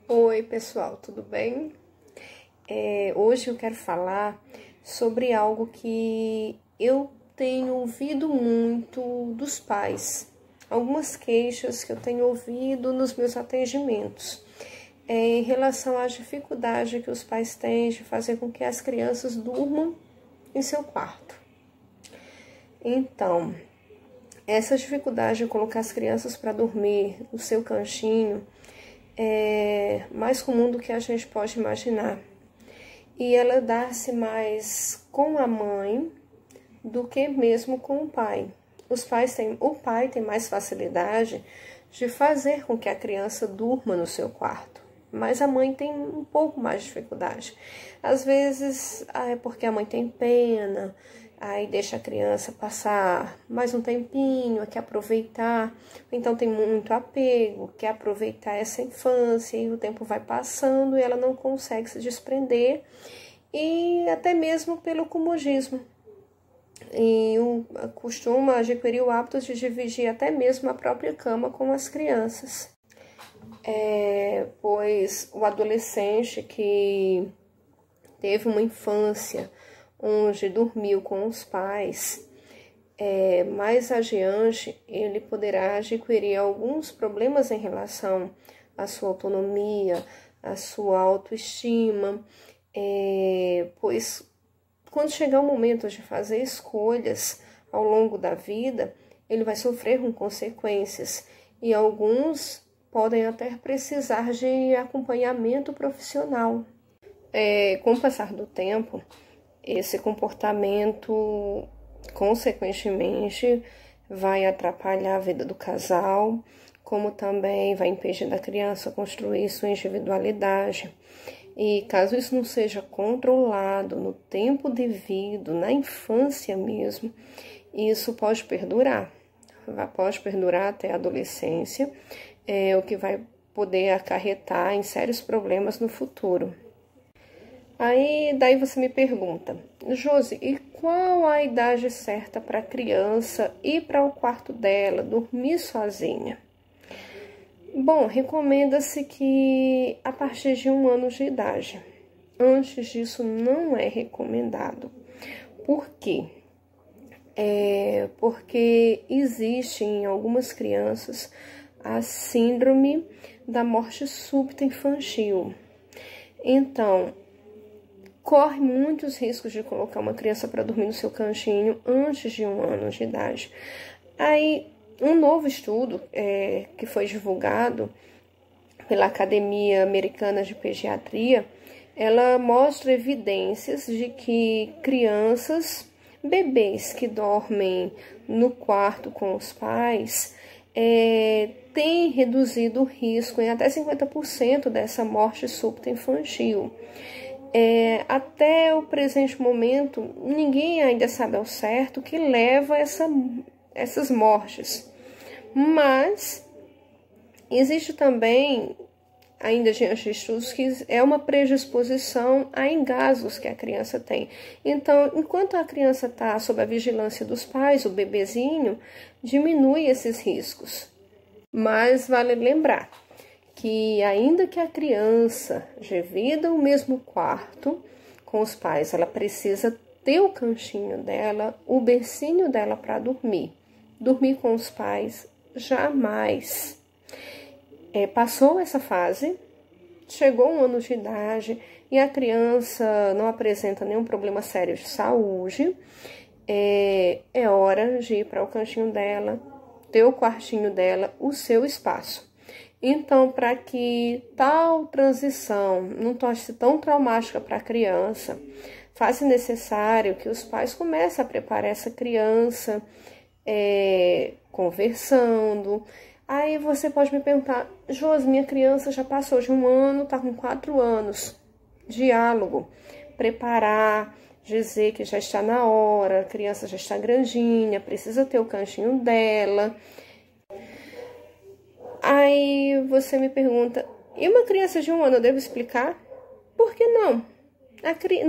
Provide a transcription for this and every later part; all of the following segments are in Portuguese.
Oi pessoal, tudo bem? Hoje eu quero falar sobre algo que eu tenho ouvido muito dos pais, algumas queixas que eu tenho ouvido nos meus atendimentos, em relação à dificuldade que os pais têm de fazer com que as crianças durmam em seu quarto. Então, essa dificuldade de colocar as crianças para dormir no seu cantinho é mais comum do que a gente pode imaginar. E ela dá-se mais com a mãe do que mesmo com o pai. O pai tem mais facilidade de fazer com que a criança durma no seu quarto, mas a mãe tem um pouco mais de dificuldade. Às vezes é porque a mãe tem pena, aí deixa a criança passar mais um tempinho, quer aproveitar, então tem muito apego, quer aproveitar essa infância, e o tempo vai passando e ela não consegue se desprender, e até mesmo pelo comodismo. E costuma adquirir o hábito de dividir até mesmo a própria cama com as crianças. Pois o adolescente que teve uma infância onde dormiu com os pais, mais adiante ele poderá adquirir alguns problemas em relação à sua autonomia, à sua autoestima, pois quando chegar o momento de fazer escolhas ao longo da vida, ele vai sofrer com consequências, e alguns podem até precisar de acompanhamento profissional. Com o passar do tempo, esse comportamento, consequentemente, vai atrapalhar a vida do casal, como também vai impedir da criança construir sua individualidade. E caso isso não seja controlado no tempo devido, na infância mesmo, isso pode perdurar até a adolescência, o que vai poder acarretar em sérios problemas no futuro. Daí você me pergunta, Josi, e qual a idade certa para a criança ir para o quarto dela, dormir sozinha? Bom, recomenda-se que a partir de 1 ano de idade. Antes disso não é recomendado. Por quê? Porque existe em algumas crianças a síndrome da morte súbita infantil. Então, corre muitos riscos de colocar uma criança para dormir no seu cantinho antes de 1 ano de idade. Um novo estudo que foi divulgado pela Academia Americana de Pediatria, ela mostra evidências de que bebês que dormem no quarto com os pais, têm reduzido o risco em até 50% dessa morte súbita infantil. Até o presente momento, ninguém ainda sabe ao certo o que leva essas mortes. Mas existe também, ainda diante de estudos, que é uma predisposição a engasgos que a criança tem. Então, enquanto a criança está sob a vigilância dos pais, o bebezinho, diminui esses riscos. Mas vale lembrar que ainda que a criança divida o mesmo quarto com os pais, ela precisa ter o cantinho dela, o bercinho dela para dormir. Dormir com os pais, jamais. Passou essa fase, chegou 1 ano de idade e a criança não apresenta nenhum problema sério de saúde, é hora de ir para o cantinho dela, ter o quartinho dela, o seu espaço. Então, para que tal transição não torne-se tão traumática para a criança, faz necessário que os pais comecem a preparar essa criança, conversando. Aí você pode me perguntar, Josi, minha criança já passou de 1 ano, está com 4 anos. Diálogo, preparar, dizer que já está na hora, a criança já está grandinha, precisa ter o cantinho dela. Aí você me pergunta, e uma criança de 1 ano eu devo explicar? Por que não?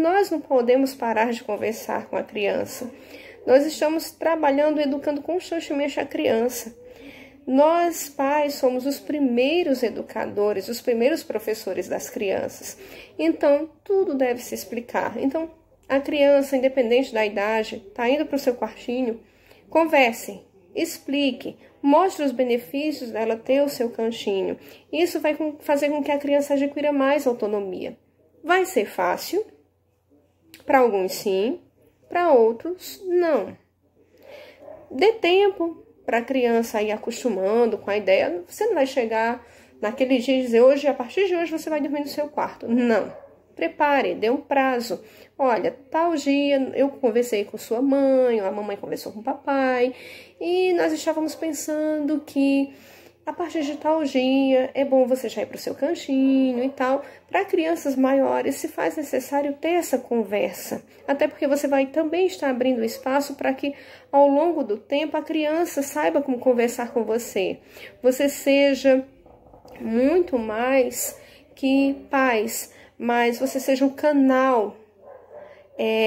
Nós não podemos parar de conversar com a criança. Nós estamos trabalhando, educando constantemente a criança. Nós, pais, somos os primeiros educadores, os primeiros professores das crianças. Então, tudo deve se explicar. Então, a criança, independente da idade, está indo para o seu quartinho, converse, explique, mostre os benefícios dela ter o seu cantinho. Isso vai fazer com que a criança adquira mais autonomia. Vai ser fácil? Para alguns sim, para outros não. Dê tempo para a criança ir acostumando com a ideia. Você não vai chegar naquele dia e dizer, hoje, a partir de hoje, você vai dormir no seu quarto. Não. Prepare, dê um prazo. Olha, tal dia eu conversei com sua mãe, ou a mamãe conversou com o papai, e nós estávamos pensando que a partir de tal dia é bom você já ir para o seu cantinho e tal. Para crianças maiores, se faz necessário ter essa conversa, até porque você vai também estar abrindo espaço para que, ao longo do tempo, a criança saiba como conversar com você. Você seja muito mais que pais, mas você seja um canal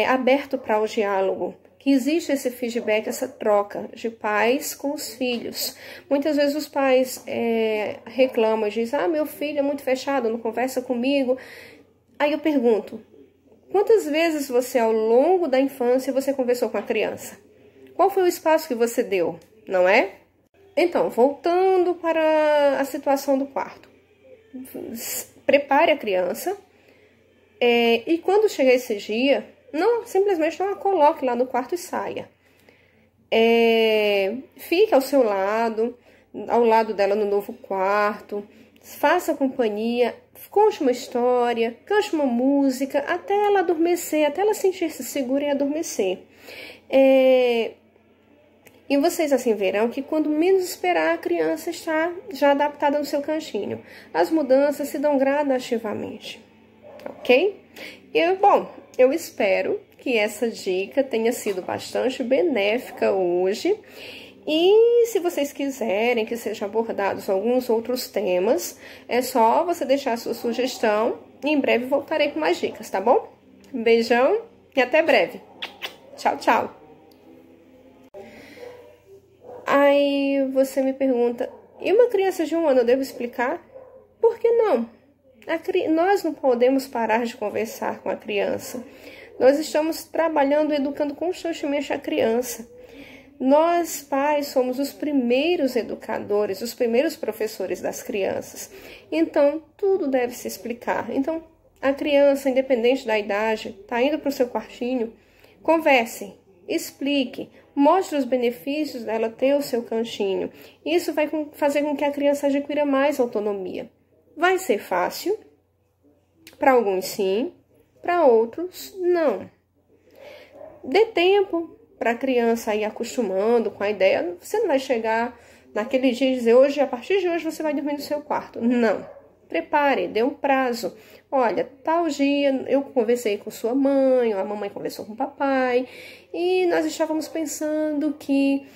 aberto para o diálogo. Que existe esse feedback, essa troca de pais com os filhos. Muitas vezes os pais reclamam e dizem, meu filho é muito fechado, não conversa comigo. Aí eu pergunto, quantas vezes você, ao longo da infância, você conversou com a criança? Qual foi o espaço que você deu, não é? Então, voltando para a situação do quarto. Prepare a criança e quando chegar esse dia, simplesmente não a coloque lá no quarto e saia. Fique ao seu lado, ao lado dela no novo quarto, faça companhia, conte uma história, cante uma música, até ela adormecer, até ela sentir-se segura e adormecer. E vocês assim verão que quando menos esperar, a criança está já adaptada no seu cantinho. As mudanças se dão gradativamente, ok? Eu espero que essa dica tenha sido bastante benéfica hoje. E se vocês quiserem que sejam abordados alguns outros temas, é só você deixar a sua sugestão e em breve voltarei com mais dicas, tá bom? Um beijão e até breve. Tchau, tchau. Aí você me pergunta, e uma criança de 1 ano eu devo explicar? Por que não? Nós não podemos parar de conversar com a criança. Nós estamos trabalhando, educando constantemente a criança. Nós, pais, somos os primeiros educadores, os primeiros professores das crianças. Então, tudo deve se explicar. Então, a criança, independente da idade, está indo para o seu quartinho, converse, explique, mostre os benefícios dela ter o seu cantinho. Isso vai fazer com que a criança adquira mais autonomia. Vai ser fácil? Para alguns sim, para outros não. Dê tempo para a criança ir acostumando com a ideia. Você não vai chegar naquele dia e dizer, hoje, a partir de hoje, você vai dormir no seu quarto. Não. Prepare, dê um prazo. Olha, tal dia eu conversei com sua mãe, ou a mamãe conversou com o papai, e nós estávamos pensando que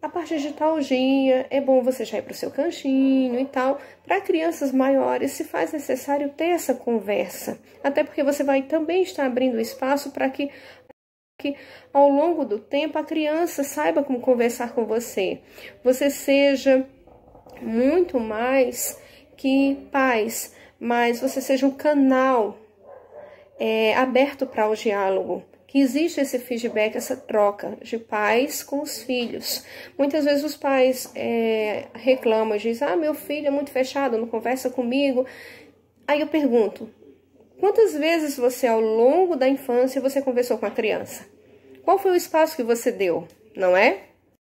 a partir de tal dia é bom você já ir para o seu cantinho e tal. Para crianças maiores, se faz necessário ter essa conversa, até porque você vai também estar abrindo espaço para que ao longo do tempo a criança saiba como conversar com você. Você seja muito mais que pais, mas você seja um canal aberto para o diálogo. Que existe esse feedback, essa troca de pais com os filhos. Muitas vezes os pais reclamam e dizem, meu filho é muito fechado, não conversa comigo. Aí eu pergunto, quantas vezes você, ao longo da infância, você conversou com a criança? Qual foi o espaço que você deu, não é?